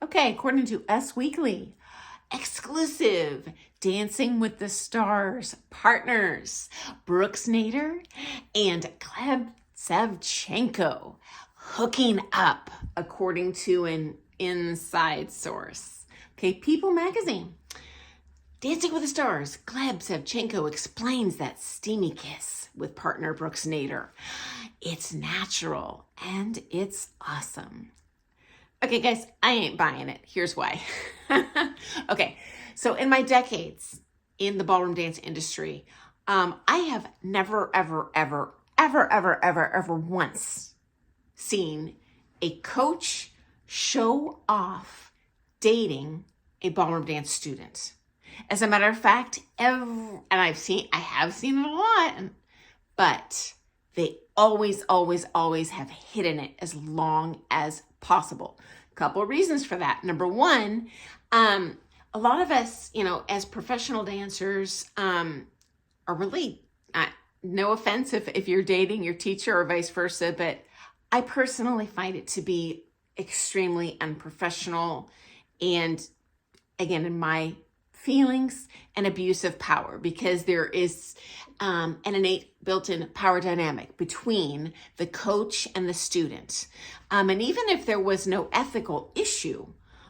Okay, according to Us Weekly, exclusive Dancing with the Stars partners Brooks Nader and Gleb Savchenko hooking up, according to an inside source. Okay, People Magazine. Dancing with the Stars, Gleb Savchenko explains that steamy kiss with partner Brooks Nader. It's natural and it's awesome. Okay, guys, I ain't buying it. Here's why. Okay, so in my decades in the ballroom dance industry, I have never, ever once seen a coach show off dating a ballroom dance student. As a matter of fact, I have seen it a lot, but they always have hidden it as long as possible. A couple of reasons for that. Number one, a lot of us, as professional dancers, are really, no offense if you're dating your teacher or vice versa, but I personally find it to be extremely unprofessional and, again, in my feelings, an abuse of power, because there is an innate built-in power dynamic between the coach and the student. And even if there was no ethical issue,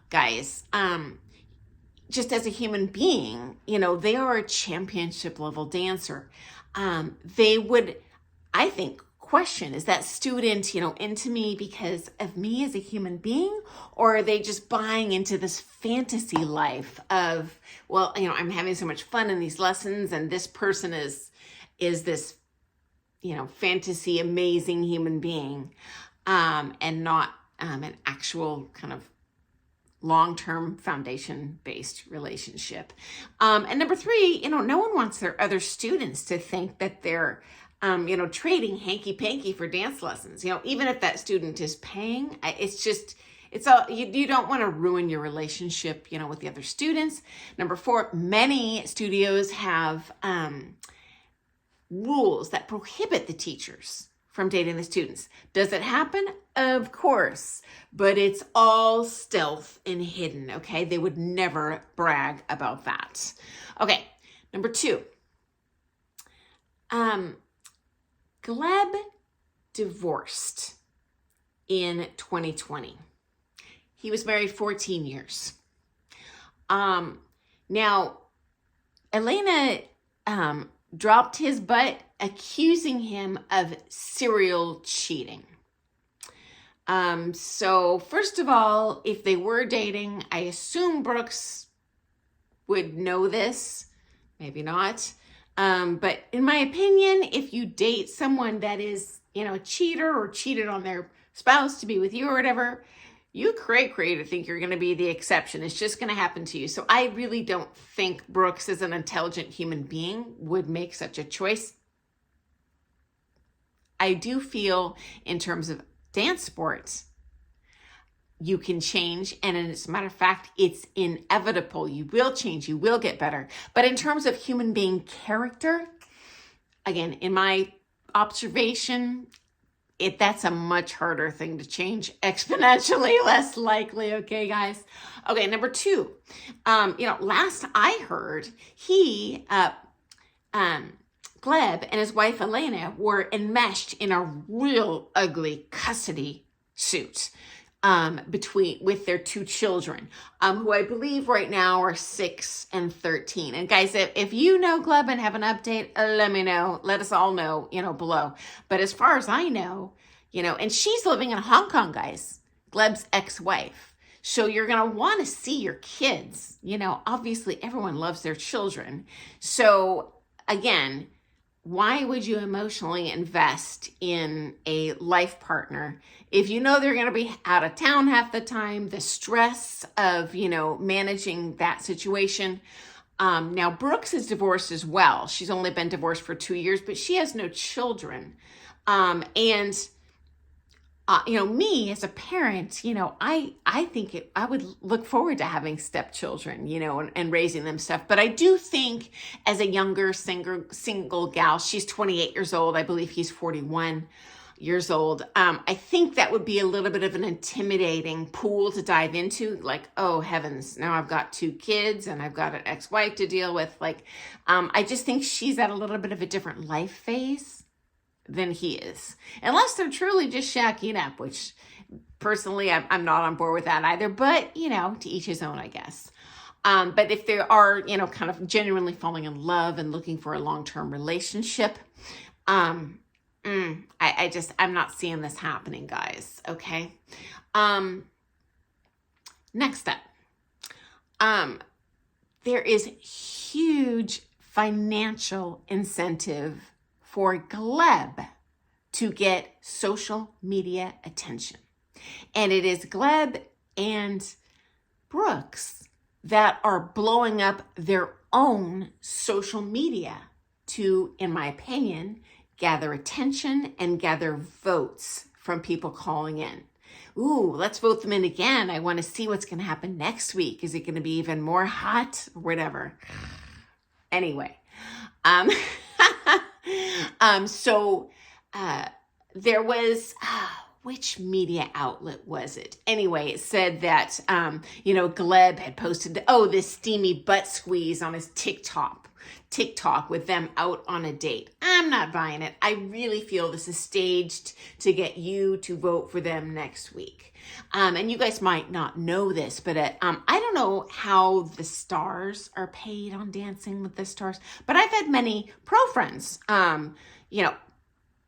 guys, just as a human being, they are a championship level dancer. They would, I think, question, is that student, into me because of me as a human being, or are they just buying into this fantasy life of, well, I'm having so much fun in these lessons and this person is this, fantasy amazing human being, and not an actual kind of long-term foundation-based relationship. And number three, no one wants their other students to think that they're trading hanky-panky for dance lessons. Even if that student is paying, you don't want to ruin your relationship, with the other students. Number four, many studios have rules that prohibit the teachers from dating the students. Does it happen? Of course, but it's all stealth and hidden, okay? They would never brag about that. Okay, number two, Gleb divorced in 2020. He was married 14 years. Now, Elena dropped his butt, accusing him of serial cheating. So first of all, if they were dating, I assume Brooks would know this, maybe not. But in my opinion, if you date someone that is, a cheater or cheated on their spouse to be with you or whatever, you cray to think you're going to be the exception. It's just going to happen to you. So I really don't think Brooks, as an intelligent human being, would make such a choice. I do feel, in terms of dance sports, you can change, and as a matter of fact, it's inevitable. You will change, you will get better. But in terms of human being character, again, in my observation, that's a much harder thing to change, exponentially less likely, okay, guys? Okay, number two, last I heard, Gleb and his wife Elena were enmeshed in a real ugly custody suit with their two children, who I believe right now are 6 and 13. And guys, if you know Gleb and have an update, let me know. Let us all know, below. But as far as I know, and she's living in Hong Kong, guys, Gleb's ex-wife. So you're going to want to see your kids. Obviously everyone loves their children. So again, why would you emotionally invest in a life partner if you know they're going to be out of town half the time, the stress of, managing that situation? Now, Brooks is divorced as well. She's only been divorced for 2 years, but she has no children. Me as a parent, I think I would look forward to having stepchildren, and raising them stuff. But I do think, as a younger single gal, she's 28 years old. I believe he's 41. years old. I think that would be a little bit of an intimidating pool to dive into. Like, oh heavens, now I've got 2 kids and I've got an ex-wife to deal with. Like, I just think she's at a little bit of a different life phase than he is. Unless they're truly just shacking up, which personally, I'm not on board with that either. But, you know, to each his own, I guess. But if they are, you know, kind of genuinely falling in love and looking for a long-term relationship, I'm not seeing this happening, guys. Okay. Next up, there is huge financial incentive for Gleb to get social media attention. And it is Gleb and Brooks that are blowing up their own social media to, in my opinion, gather attention and gather votes from people calling in. Ooh, let's vote them in again. I want to see what's going to happen next week. Is it going to be even more hot or whatever? Anyway, there was, which media outlet was it? Anyway, it said that, Gleb had posted, this steamy butt squeeze on his TikTok with them out on a date. I'm not buying it. I really feel this is staged to get you to vote for them next week. And you guys might not know this, but I don't know how the stars are paid on Dancing with the Stars, but I've had many pro friends,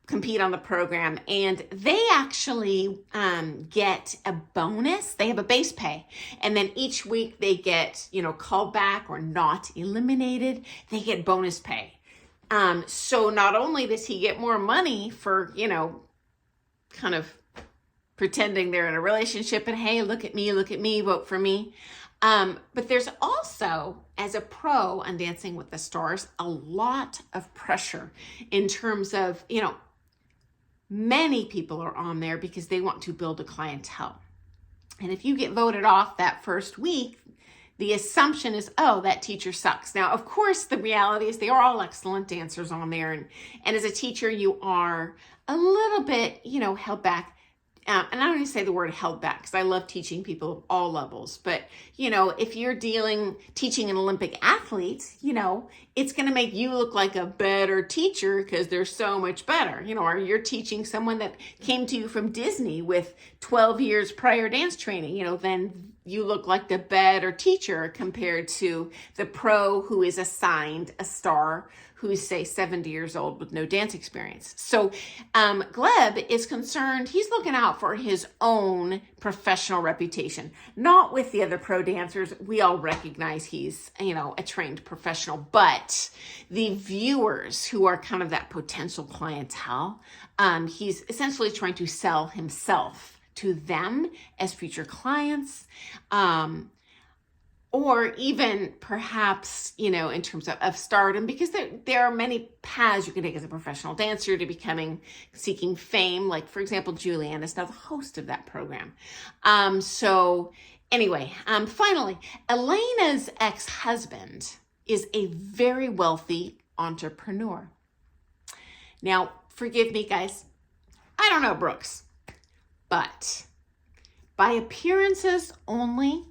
compete on the program, and they actually get a bonus. They have a base pay, and then each week they get, called back or not eliminated. They get bonus pay. So not only does he get more money for, kind of pretending they're in a relationship and, hey, look at me, vote for me. But there's also, as a pro on Dancing with the Stars, a lot of pressure in terms of, many people are on there because they want to build a clientele. And if you get voted off that first week, the assumption is, that teacher sucks. Now, of course, the reality is they are all excellent dancers on there. And as a teacher, you are a little bit, held back. And I don't even say the word held back because I love teaching people of all levels. But, if you're teaching an Olympic athlete, it's going to make you look like a better teacher because they're so much better. Or you're teaching someone that came to you from Disney with 12 years prior dance training, then you look like the better teacher compared to the pro who is assigned a star who's, say, 70 years old with no dance experience. So Gleb is concerned. He's looking out for his own professional reputation, not with the other pro dancers. We all recognize he's, a trained professional, but the viewers who are kind of that potential clientele, he's essentially trying to sell himself to them as future clients, or even perhaps, in terms of stardom, because there are many paths you can take as a professional dancer to seeking fame. Like, for example, Julianne is now the host of that program. Finally, Elena's ex-husband is a very wealthy entrepreneur. Now, forgive me, guys. I don't know Brooks. But by appearances only,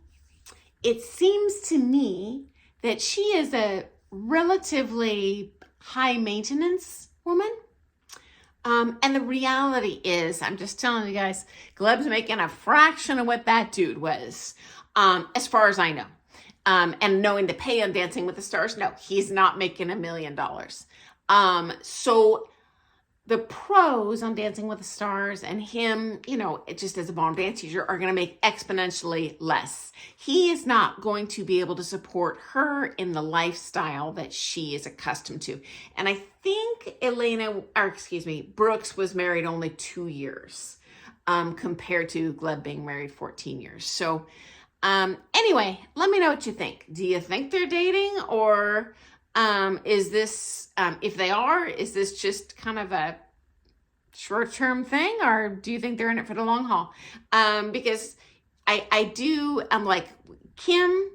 it seems to me that she is a relatively high maintenance woman. And the reality is, I'm just telling you guys, Gleb's making a fraction of what that dude was, as far as I know. And knowing the pay on Dancing with the Stars, no, he's not making $1 million. So the pros on Dancing with the Stars and him, just as a ballroom dance teacher, are going to make exponentially less. He is not going to be able to support her in the lifestyle that she is accustomed to. And I think Brooks was married only 2 years, compared to Gleb being married 14 years. So, anyway, let me know what you think. Do you think they're dating, or is this, if they are, is this just kind of a short-term thing, or do you think they're in it for the long haul? Because I'm like, Kim,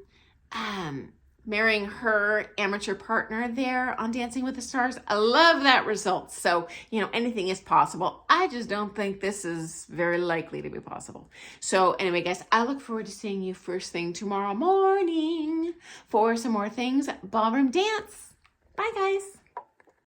marrying her amateur partner there on Dancing with the Stars. I love that result. So, you know, anything is possible. I just don't think this is very likely to be possible. So anyway, guys, I look forward to seeing you first thing tomorrow morning for some more things ballroom dance. Bye, guys.